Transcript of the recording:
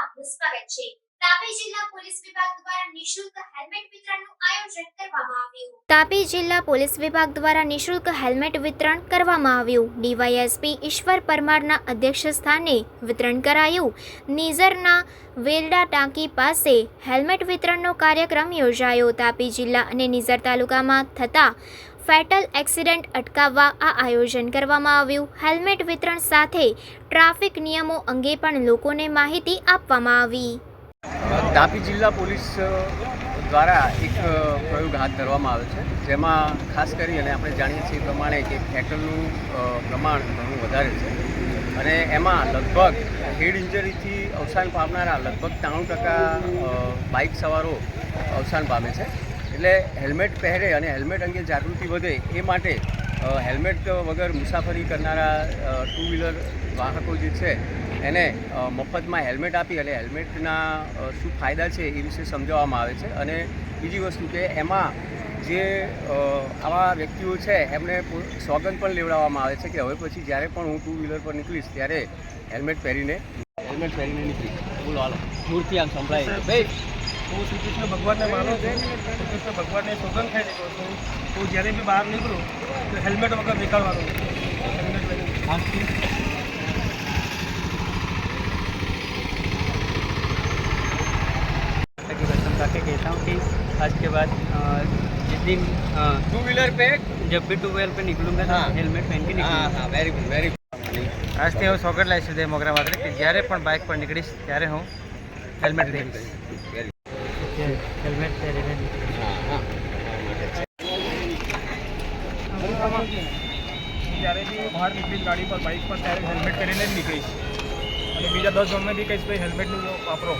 આપનું સ્વાગત છે। તાપી જિલ્લા પોલીસ વિભાગ દ્વારા નિઃશુલ્ક હેલ્મેટ વિતરણનું આયોજન કરવામાં આવ્યું। તાપી જિલ્લા પોલીસ વિભાગ દ્વારા નિઃશુલ્ક હેલ્મેટ વિતરણ કરવામાં આવ્યું। ડીવાયએસપી ઈશ્વર પરમારના અધ્યક્ષસ્થાને વિતરણ કરાયું। નિઝરના વેલડા ટાંકી પાસે હેલ્મેટ વિતરણનો કાર્યક્રમ યોજાયો। તાપી જિલ્લા અને નિઝર તાલુકામાં થતા ફેટલ એક્સિડન્ટ અટકાવવા આ આયોજન કરવામાં આવ્યું। હેલ્મેટ વિતરણ સાથે ટ્રાફિક નિયમો અંગે પણ લોકોને માહિતી આપવામાં આવી। તાપી જિલ્લા પોલીસ દ્વારા એક પ્રયોગ હાથ ધરવામાં આવે છે, જેમાં ખાસ કરી અને આપણે જાણીએ છીએ પ્રમાણે કે ફેટલનું પ્રમાણ ઘણું વધારે છે અને એમાં લગભગ હેડ ઇન્જરીથી અવસાન પામનારા લગભગ 93% બાઇક સવારો અવસાન પામે છે। એટલે હેલ્મેટ પહેરે અને હેલ્મેટ અંગે જાગૃતિ વધે એ માટે હેલ્મેટ વગર મુસાફરી કરનારા ટુ વ્હીલર વાહકો જે છે એને મફતમાં હેલ્મેટ આપી અને હેલ્મેટના શું ફાયદા છે એ વિશે સમજાવવામાં આવે છે। અને બીજી વસ્તુ કે એમાં જે આવા વ્યક્તિઓ છે એમને સોગંદ પણ લેવડાવવામાં આવે છે કે હવે પછી જ્યારે પણ હું ટુ વ્હીલર પર નીકળીશ ત્યારે હેલ્મેટ પહેરીને નીકળીશ। બોલો હાલો દૂરથી આમ સંભળાય ભાઈ। હું શ્રી કૃષ્ણ ભગવાનને માનું છું। શ્રી કૃષ્ણ ભગવાનને સોગંદ ખાઈ નીકળું છું। હું જ્યારે બી બહાર નીકળું તો હેલ્મેટ વગર નીકળવાનું। હેલ્મેટ પહેરીને कसम खा के कहता हूँ कि आज के बाद जिस दिन टू व्हीलर पे जब भी टू व्हीलर पे निकलूंगा तो हाँ। हेलमेट पहन के निकलूंगा। હા વેરી ગુડ વેરી આજથી હું સોગંદ લઈશ સુધી મોગરા માત્ર કે જ્યારે પણ બાઇક પર નીકળીશ ત્યારે હું હેલ્મેટ પહેરીશ। हेलमेट पहने જ્યારે બી બહાર નીકળીશ ગાડી પર બાઇક પર ત્યારે હેલ્મેટ પહેરીને જ નીકળીશ અને બીજા 10 જણને બી કહીશ ભાઈ હેલ્મેટનું વાપરો।